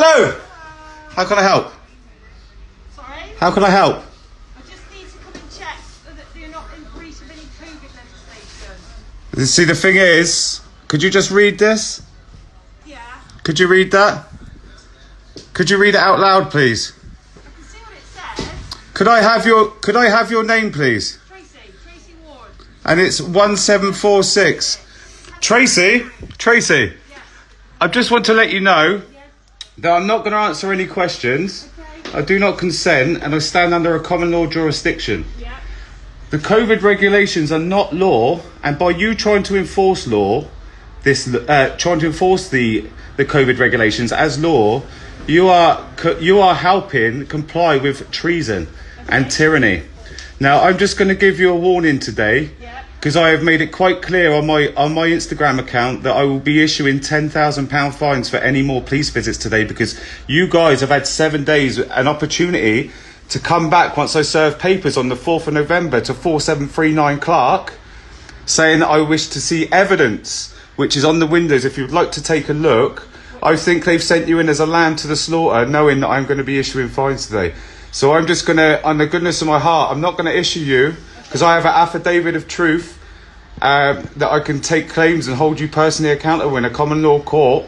Hello. How can I help? Sorry? How can I help? I just need to come and check that you're not in breach of any COVID legislation. See, the thing is, could you just read this? Yeah. Could you read that? Could you read it out loud, please? I can see what it says. Could I have your name, please? Tracy Ward. And it's 1746. Tracy, Yeah. I just want to let you know that I'm not going to answer any questions. Okay. I do not consent, and I stand under a common law jurisdiction. Yeah. The COVID regulations are not law, and by you trying to enforce law, trying to enforce the COVID regulations as law, you are helping comply with treason and tyranny. Now, I'm just going to give you a warning today, because I have made it quite clear on my Instagram account that I will be issuing £10,000 fines for any more police visits today, because you guys have had 7 days an opportunity to come back once I serve papers on the 4th of November to 4739 Clark, saying that I wish to see evidence, which is on the windows if you'd like to take a look. I think they've sent you in as a lamb to the slaughter, knowing that I'm going to be issuing fines today. So I'm just going to, on the goodness of my heart, I'm not going to issue you, because I have an affidavit of truth that I can take claims and hold you personally accountable in a common law court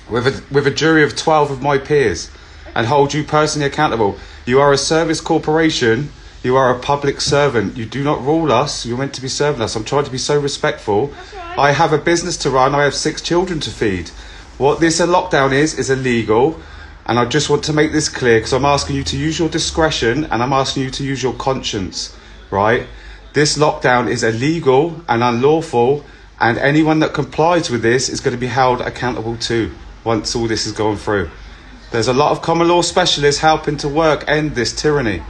with a jury of 12 of my peers, and hold you personally accountable. You are a service corporation. You are a public servant. You do not rule us. You're meant to be serving us. I'm trying to be so respectful. That's right. I have a business to run. I have 6 children to feed. What this lockdown is illegal. And I just want to make this clear, because I'm asking you to use your discretion and I'm asking you to use your conscience, right? This lockdown is illegal and unlawful, and anyone that complies with this is going to be held accountable too once all this is going through. There's a lot of common law specialists helping to end this tyranny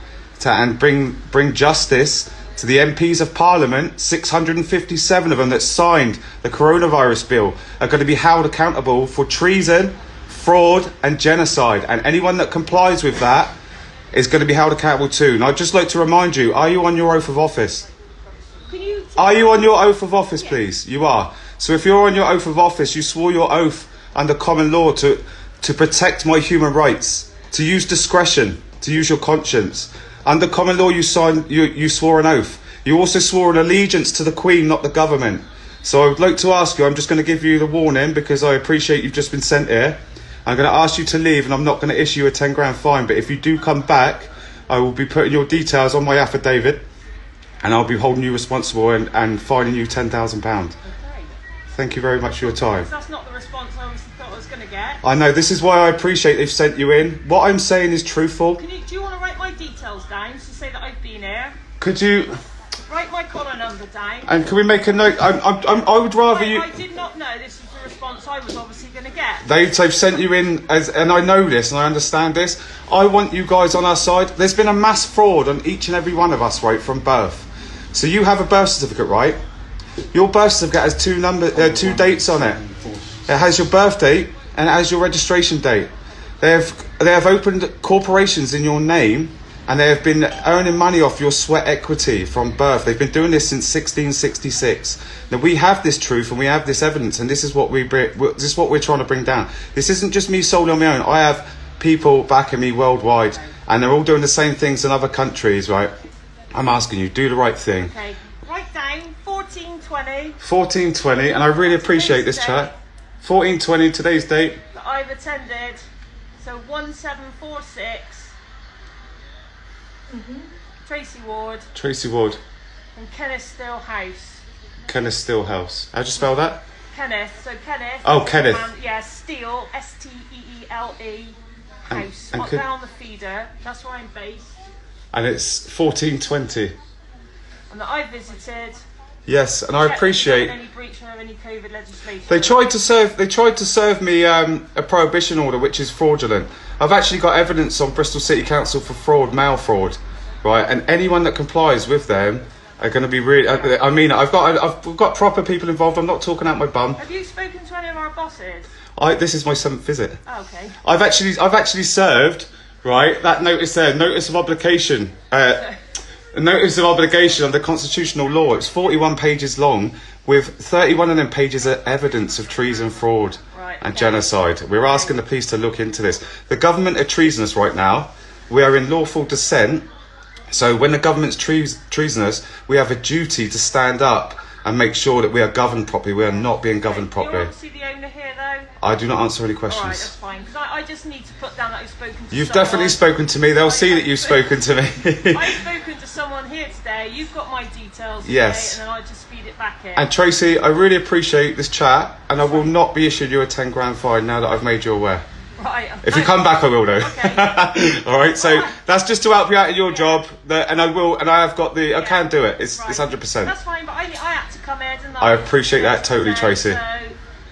and bring justice to the MPs of Parliament. 657 of them that signed the coronavirus bill are going to be held accountable for treason, fraud and genocide, and anyone that complies with that is going to be held accountable too. And I'd just like to remind you, are you on your oath of office? Are you on your oath of office, please? You are. So if you're on your oath of office, you swore your oath under common law to protect my human rights, to use discretion, to use your conscience. Under common law, you swore an oath. You also swore an allegiance to the Queen, not the government. So I would like to ask you, I'm just going to give you the warning, because I appreciate you've just been sent here. I'm going to ask you to leave, and I'm not going to issue a 10 grand fine. But if you do come back, I will be putting your details on my affidavit, and I'll be holding you responsible and fining you £10,000. Okay. Thank you very much for your time. That's not the response I obviously thought I was going to get. I know, this is why I appreciate they've sent you in. What I'm saying is truthful. Do you want to write my details down to say that I've been here? Could you... Write my collar number down. And can we make a note? I would rather you... I did not know this was the response I was obviously going to get. They've sent you in, and I know this and I understand this. I want you guys on our side. There's been a mass fraud on each and every one of us, right, from birth. So you have a birth certificate, right? Your birth certificate has two dates on it. It has your birth date and it has your registration date. They have opened corporations in your name, and they have been earning money off your sweat equity from birth. They've been doing this since 1666. Now we have this truth and we have this evidence, and this is what we're trying to bring down. This isn't just me solely on my own. I have people backing me worldwide, and they're all doing the same things in other countries, right? I'm asking you, do the right thing. Okay, write down 1420. 1420, and I really appreciate this chat. 1420, today's date. That I've attended. So 1746. Tracy Ward. And Kenneth Kenneth Stillhouse. How'd you spell that? Kenneth. Oh, Kenneth. Steele, Steele, house. And down the feeder. That's where I'm based. And it's 1420. And that I visited. Yes, and I appreciate. Any breach of any COVID legislation. They tried to serve me a prohibition order, which is fraudulent. I've actually got evidence on Bristol City Council for fraud, mail fraud, right? And anyone that complies with them are going to be really. I mean, I've got proper people involved. I'm not talking out my bum. Have you spoken to any of our bosses? This is my 7th visit. Oh, okay. I've actually served, right, that notice there, notice of obligation. A notice of obligation under constitutional law. It's 41 pages long, with 31 of them pages of evidence of treason and fraud. Right. and genocide. We're asking the police to look into this. The government are treasonous right now. We are in lawful dissent. So when the government's treasonous, we have a duty to stand up and make sure that we are governed properly. We are not being governed properly. You're obviously the owner here, though. I do not answer any questions. All right, that's fine. Because I just need to put down that I've spoken to You've someone. definitely spoken to me. They'll see that you've spoken to me. I've spoken to someone here today. You've got my details today, Yes. and then I just feed it back in. And Tracy, I really appreciate this chat, and I will not be issuing you a 10 grand fine now that I've made you aware. Right. If you come back, I will, though. Okay. All right. So that's just to help you out in your job, and I will, and I have got the. I can do it. It's 100%. That's fine, but I had to come here, didn't I? I appreciate that totally, Tracy. So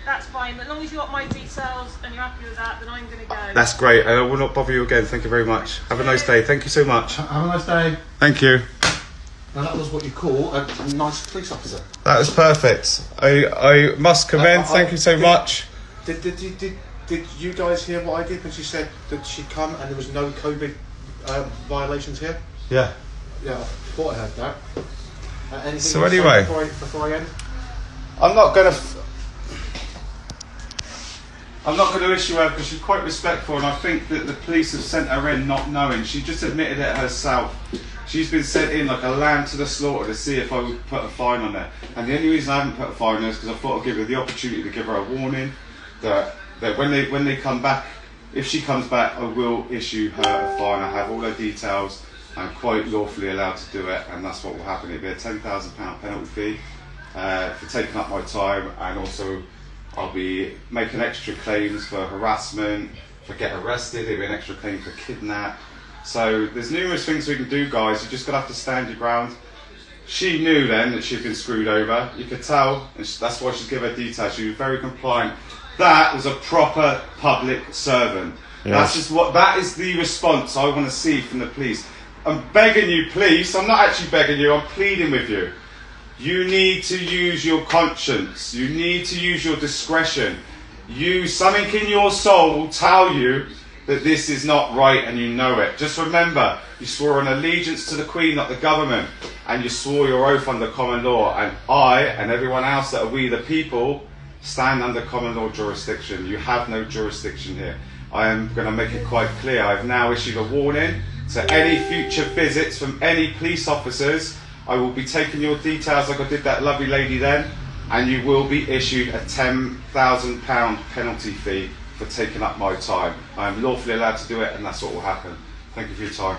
that's fine. But as long as you got my details and you're happy with that, then I'm going to go. That's great. And I will not bother you again. Thank you very much. Have a nice day. Thank you so much. Have a nice day. Thank you. Now that was what you call a nice police officer. That was perfect. I must commend. Thank you so much. Did you guys hear what I did when she said that she'd come and there was no COVID violations here? Yeah. Yeah, I thought I heard that. Anything So else anyway, before I end? I'm not going to issue her because she's quite respectful, and I think that the police have sent her in not knowing. She just admitted it herself. She's been sent in like a lamb to the slaughter to see if I would put a fine on her. And the only reason I haven't put a fine on her is because I thought I'd give her the opportunity to give her a warning that when they come back, if she comes back, I will issue her a fine. I have all her details. I'm quite lawfully allowed to do it, and that's what will happen. It'll be a £10,000 penalty fee for taking up my time, and also I'll be making extra claims for harassment, for get arrested. There'll be an extra claim for kidnap. So there's numerous things we can do, guys. You're just gonna have to stand your ground. She knew then that she'd been screwed over. You could tell, and that's why she's given her details. She was very compliant. That was a proper public servant. Yes. That is the response I want to see from the police. I'm begging you, police. I'm not actually begging you. I'm pleading with you. You need to use your conscience. You need to use your discretion. Something in your soul will tell you that this is not right, and you know it. Just remember, you swore an allegiance to the Queen, not the government, and you swore your oath under common law. And I and everyone else that are we the people stand under common law jurisdiction. You have no jurisdiction here. I am going to make it quite clear. I've now issued a warning to any future visits from any police officers. I will be taking your details like I did that lovely lady then, and you will be issued a £10,000 penalty fee for taking up my time. I am lawfully allowed to do it, and that's what will happen. Thank you for your time.